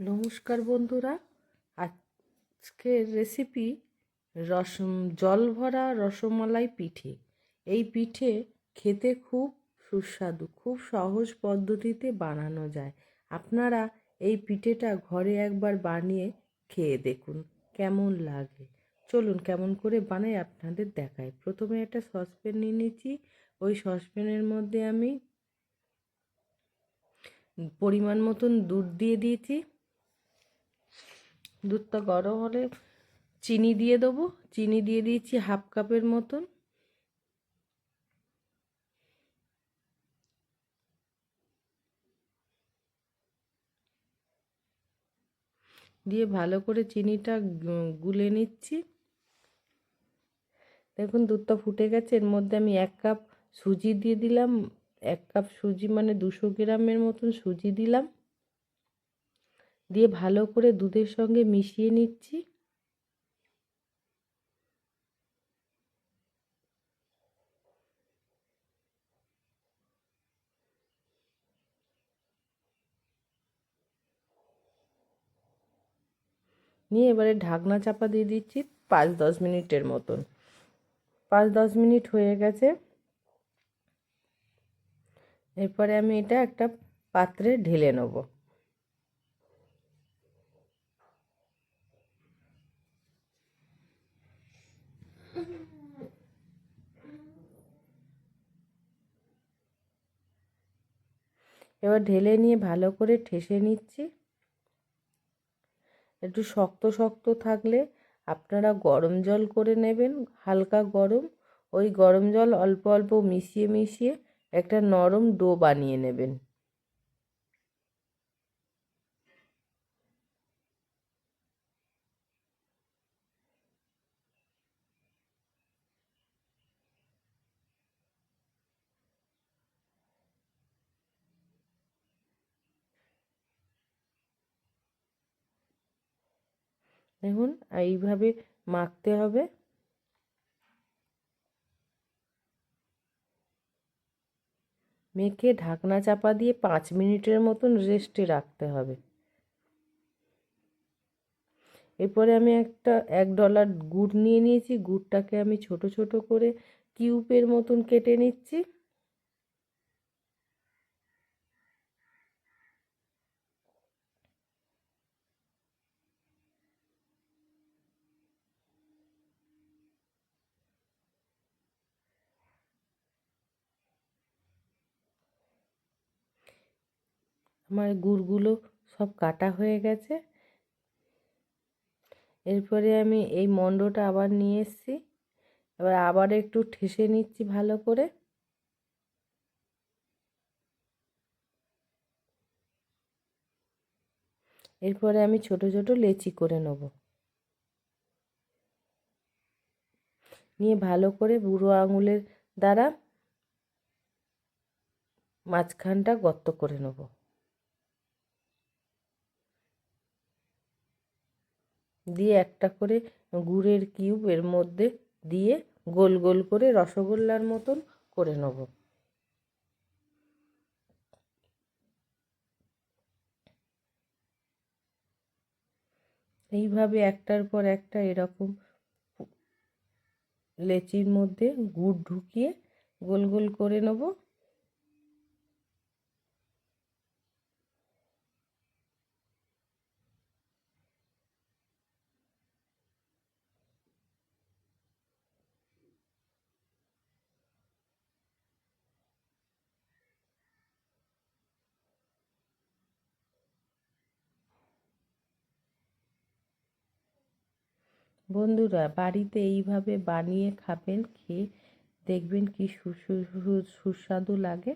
নমস্কার বন্ধুরা, আজকের রেসিপি জল ভরা রসমালাই পিঠে। এই পিঠে খেতে খুব সুস্বাদু, খুব সহজ পদ্ধতিতে বানানো যায়। আপনারা এই পিঠেটা ঘরে একবার বানিয়ে খেয়ে দেখুন কেমন লাগে। চলুন কেমন করে বানাই আপনাদের দেখাই। প্রথমে একটা সসপ্যান নিয়ে নিচ্ছি। ওই সসপ্যানের মধ্যে আমি পরিমাণ মতন দুধ দিয়ে দিয়েছি। দুধটা গরম হলে চিনি দিয়ে দেবো। চিনি দিয়ে দিয়েছি হাফ কাপের মতন। দিয়ে ভালো করে চিনিটা গুলে নিচ্ছি। দেখুন দুধটা ফুটে গেছে। এর মধ্যে আমি 1 কাপ সুজি দিয়ে দিলাম। 1 কাপ সুজি মানে 200 গ্রামের মতন সুজি দিলাম। দিয়ে ভালো করে দুধের সঙ্গে মিশিয়ে নিচ্ছি। নিয়ে এবারে ঢাকনা চাপা দিয়ে দিচ্ছি 5-10 মিনিটের মতন। 5-10 মিনিট হয়ে গেছে। এরপরে আমি এটা একটা পাত্রে ঢেলে নেব। এবার ঢেলে নিয়ে ভালো করে ঠেসে নিচ্ছি। একটু শক্ত শক্ত থাকলে আপনারা গরম জল করে নেবেন, হালকা গরম। ওই গরম জল অল্প অল্প মিশিয়ে মিশিয়ে একটা নরম ডো বানিয়ে নেবেন। দেখুন এইভাবে মাখতে হবে। মেখে ঢাকনা চাপা দিয়ে 5 মিনিটের মতন রেস্টে রাখতে হবে। এরপরে আমি একটা $1 গুড় নিয়ে নিয়েছি। গুড়টাকে আমি ছোট ছোট করে কিউবের মতন কেটে নিচ্ছি। আমার গুড়গুলো সব কাটা হয়ে গেছে। এরপরে আমি এই মণ্ডটা আবার নিয়ে এসেছি। এবার আবার একটু ঠেসে নিচ্ছি ভালো করে। এরপরে আমি ছোট ছোট লেচি করে নেব। নিয়ে ভালো করে বুড়ো আঙুলের দ্বারা মাঝখানটা গর্ত করে নেব। দিয়ে একটা করে গুড়ের কিউব এর মধ্যে দিয়ে গোল গোল করে রসগোল্লার মতন করে নেব। এইভাবে একটার পর একটা এরকম লেচির মধ্যে গুড় ঢুকিয়ে গোল গোল করে নেব। বন্ধুরা বাড়িতে এইভাবে বানিয়ে খাবেন, খেয়ে দেখবেন কি সুস্বাদু লাগে।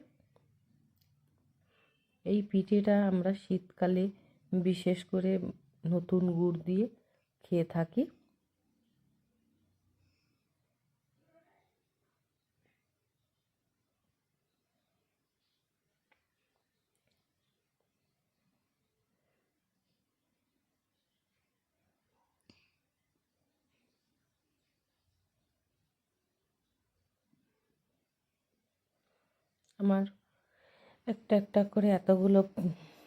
এই পিঠেটা আমরা শীতকালে বিশেষ করে নতুন গুড় দিয়ে খেয়ে থাকি। আমার একটা একটা করে এতগুলো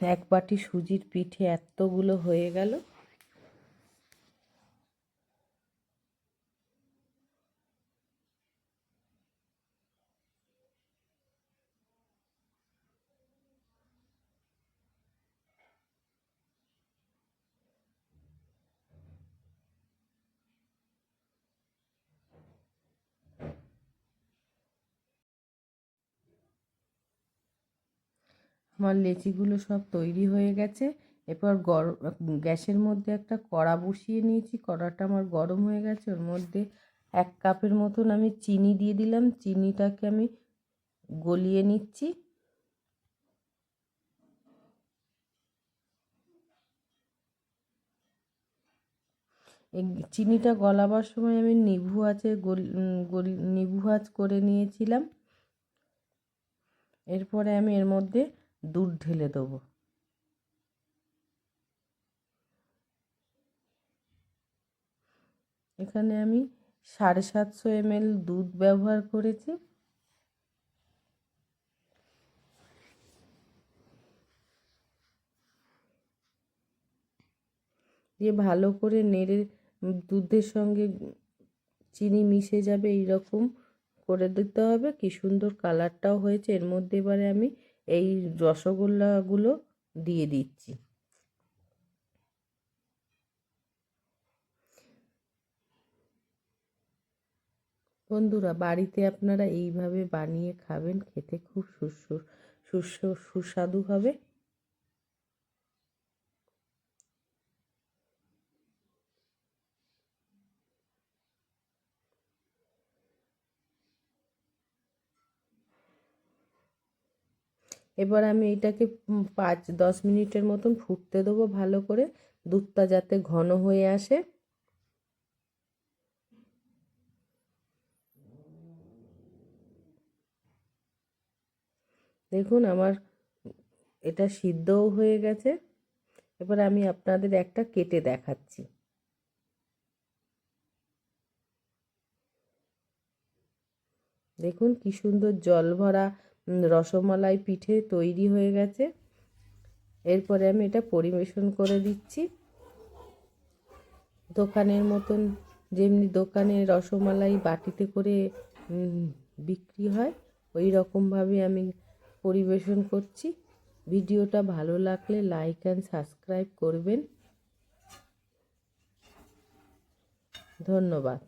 এক বাটি সুজির পিঠে এতগুলো হয়ে গেল। আমার লেচিগুলো সব তৈরি হয়ে গেছে। এরপর গ্যাসের মধ্যে একটা কড়া বসিয়ে নিয়েছি। কড়াটা আমার গরম হয়ে গেছে। ওর মধ্যে 1 কাপের মতন আমি চিনি দিয়ে দিলাম। চিনিটাকে আমি গলিয়ে নিচ্ছি। এই চিনিটা গলাবার সময় আমি নিভু আঁচে নিভু আঁচ করে নিয়েছিলাম। এরপরে আমি এর মধ্যে দুধ ঢেলে দেবো। এখানে আমি 750 ml দুধ ব্যবহার করেছি। দিয়ে ভালো করে নেড়ে দুধের সঙ্গে চিনি মিশে যাবে এই রকম করে দিতে হবে। কি সুন্দর কালারটাও হয়েছে। এর মধ্যে এবারে আমি এই রসগোল্লাগুলো দিয়ে দিচ্ছি। বন্ধুরা, বাড়িতে আপনারা এইভাবে বানিয়ে খাবেন, খেতে খুব সুস্বাদু হবে। এবার আমি এটাকে 5-10 মিনিটের মতন ফুটতে দেবো ভালো করে, দুধটা যাতে ঘন হয়ে আসে। দেখুন আমার এটা সিদ্ধও হয়ে গেছে। এবার আমি আপনাদের একটা কেটে দেখাচ্ছি। দেখুন কি সুন্দর জল ভরা রসমালাই পিঠে তৈরি হয়ে গেছে। এরপরে আমি এটা পরিবেশন করে দিচ্ছি। দোকানের মতন, যেমনি দোকানে রসমালাই বাটিতে করে বিক্রি হয়, ওই রকমভাবে আমি পরিবেশন করছি। ভিডিওটা ভালো লাগলে লাইক অ্যান্ড সাবস্ক্রাইব করবেন। ধন্যবাদ।